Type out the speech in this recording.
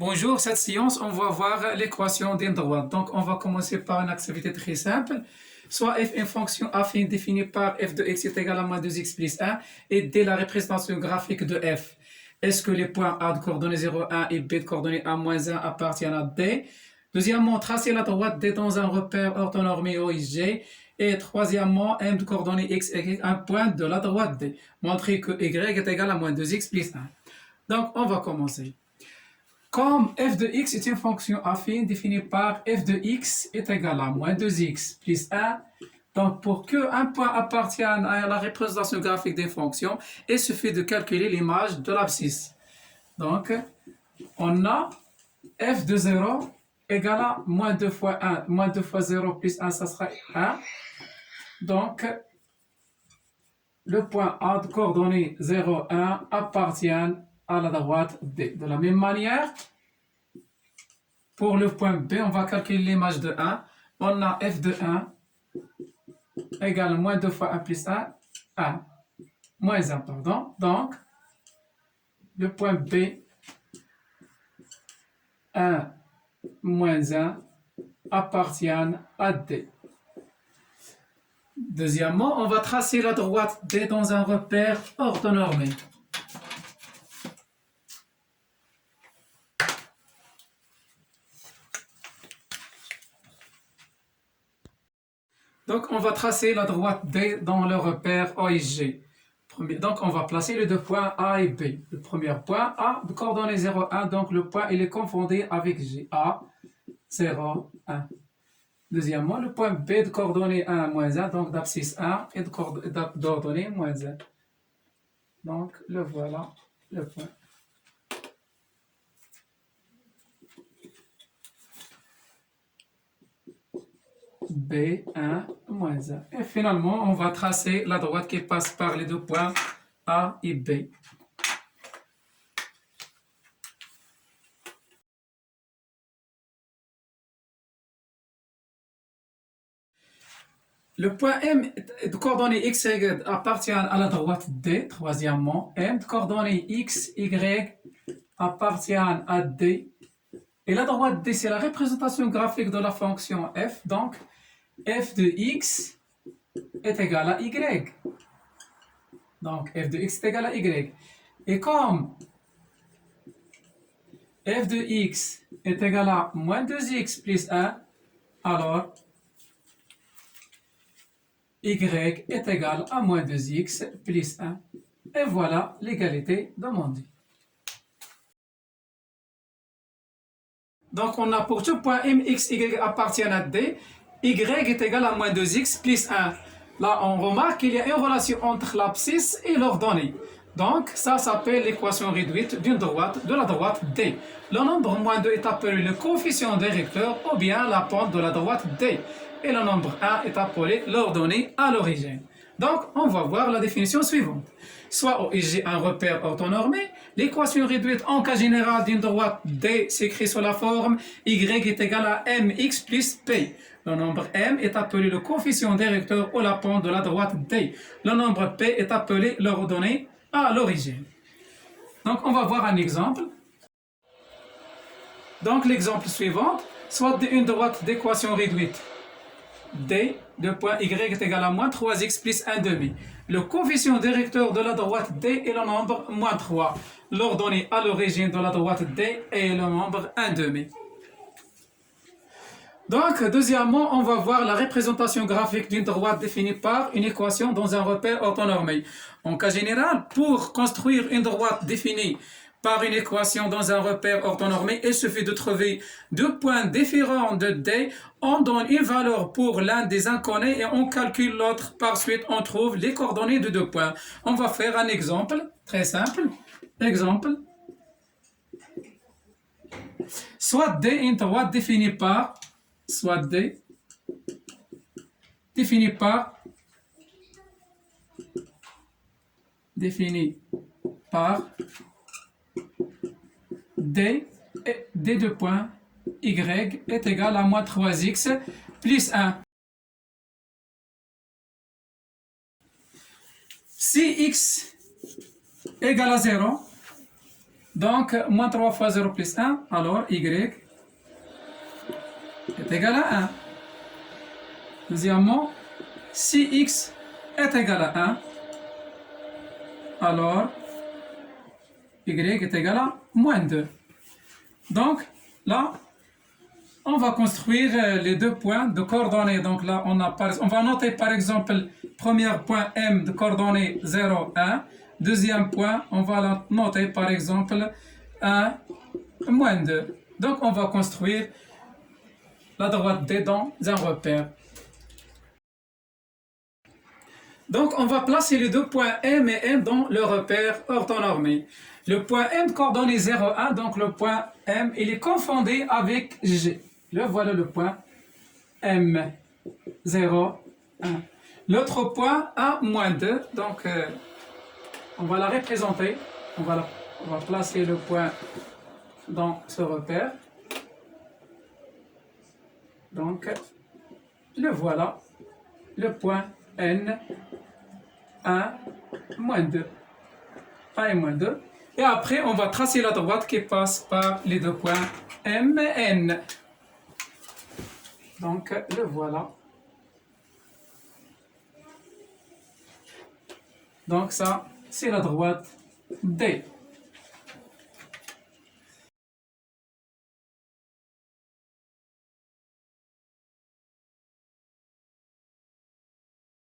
Bonjour, cette séance, on va voir l'équation d'une droite. Donc, on va commencer par une activité très simple. Soit f une fonction affine définie par f de x est égal à moins 2x plus 1 et d la représentation graphique de f. Est-ce que les points A de coordonnées 0, 1 et B de coordonnées A moins 1 appartiennent à D? Deuxièmement, tracer la droite D dans un repère orthonormé OIG. Et troisièmement, M de coordonnées x est un point de la droite D. Montrer que y est égal à moins 2x plus 1. Donc, on va commencer. Comme f de x est une fonction affine définie par f de x est égal à moins 2x plus 1, donc pour qu'un point appartienne à la représentation graphique des fonctions, il suffit de calculer l'image de l'abscisse. Donc, on a f de 0 égale à moins 2 fois 1. Moins 2 fois 0 plus 1, ça sera 1. Donc, le point A de coordonnées 0, 1 appartient à la droite D. De la même manière, pour le point B, on va calculer l'image de 1. On a f de 1 égale moins 2 fois 1 plus 1, 1. Moins 1, pardon. Donc, le point B, 1 moins 1 appartiennent à D. Deuxièmement, on va tracer la droite D dans un repère orthonormé. Donc, on va tracer la droite D dans le repère OIG. Donc, on va placer les deux points A et B. Le premier point A de coordonnées 0, 1, donc le point il est confondu avec G. A, 0, 1. Deuxièmement, le point B de coordonnées 1, moins 1, donc d'abscisse 1 et d'ordonnée moins 1. Donc, le voilà, le point. B1 moins 1. Et finalement, on va tracer la droite qui passe par les deux points A et B. Le point M de coordonnées x, y appartient à la droite D. Troisièmement, M de coordonnées x, y appartient à D. Et la droite D, c'est la représentation graphique de la fonction f. Donc, f de x est égal à y. Donc, f de x est égal à y. Et comme f de x est égal à moins 2x plus 1, alors y est égal à moins 2x plus 1. Et voilà l'égalité demandée. Donc, on a pour tout point m, x, y appartiennent à D, y est égal à moins 2x plus 1. Là, on remarque qu'il y a une relation entre l'abscisse et l'ordonnée. Donc, ça s'appelle l'équation réduite d'une droite, de la droite D. Le nombre moins 2 est appelé le coefficient directeur ou bien la pente de la droite D. Et le nombre 1 est appelé l'ordonnée à l'origine. Donc, on va voir la définition suivante. Soit OIG un repère orthonormé, l'équation réduite en cas général d'une droite D s'écrit sous la forme y est égal à mx plus p. Le nombre m est appelé le coefficient directeur ou la pente de la droite D. Le nombre p est appelé l'ordonnée à l'origine. Donc, on va voir un exemple. Donc, l'exemple suivant, soit une droite d'équation réduite D de point y est égal à moins 3x plus 1 demi. Le coefficient directeur de la droite D est le nombre moins 3. L'ordonnée à l'origine de la droite D est le nombre 1 demi. Donc, deuxièmement, on va voir la représentation graphique d'une droite définie par une équation dans un repère orthonormé. En cas général, pour construire une droite définie par une équation dans un repère orthonormé, il suffit de trouver deux points différents de D, on donne une valeur pour l'un des inconnus et on calcule l'autre. Par suite, on trouve les coordonnées de deux points. On va faire un exemple très simple. Exemple. Soit D est une droite définie par soit D défini par D et D de point Y est égal à moins 3x plus 1. Si x égale à 0, Donc, moins 3 fois 0 plus 1, alors y est égal à 1. Deuxièmement, si x est égal à 1, alors y est égal à moins 2. Donc, là, on va construire les deux points de coordonnées. Donc là, on va noter par exemple, premier point M de coordonnées 0, 1. Deuxième point, on va noter par exemple 1, moins 2. Donc on va construire la droite D dans un repère. Donc on va placer les deux points M et N dans le repère orthonormé. Le point M de coordonnées 0, 1, donc le point M, il est confondu avec G. Le voilà le point M, 0, 1. L'autre point A, moins 2, donc on va la représenter. On va placer le point dans ce repère. Donc, le voilà, le point N, 1, moins 2. 1 et moins 2. Et après, on va tracer la droite qui passe par les deux points M et N. Donc, le voilà. Donc ça, c'est la droite D.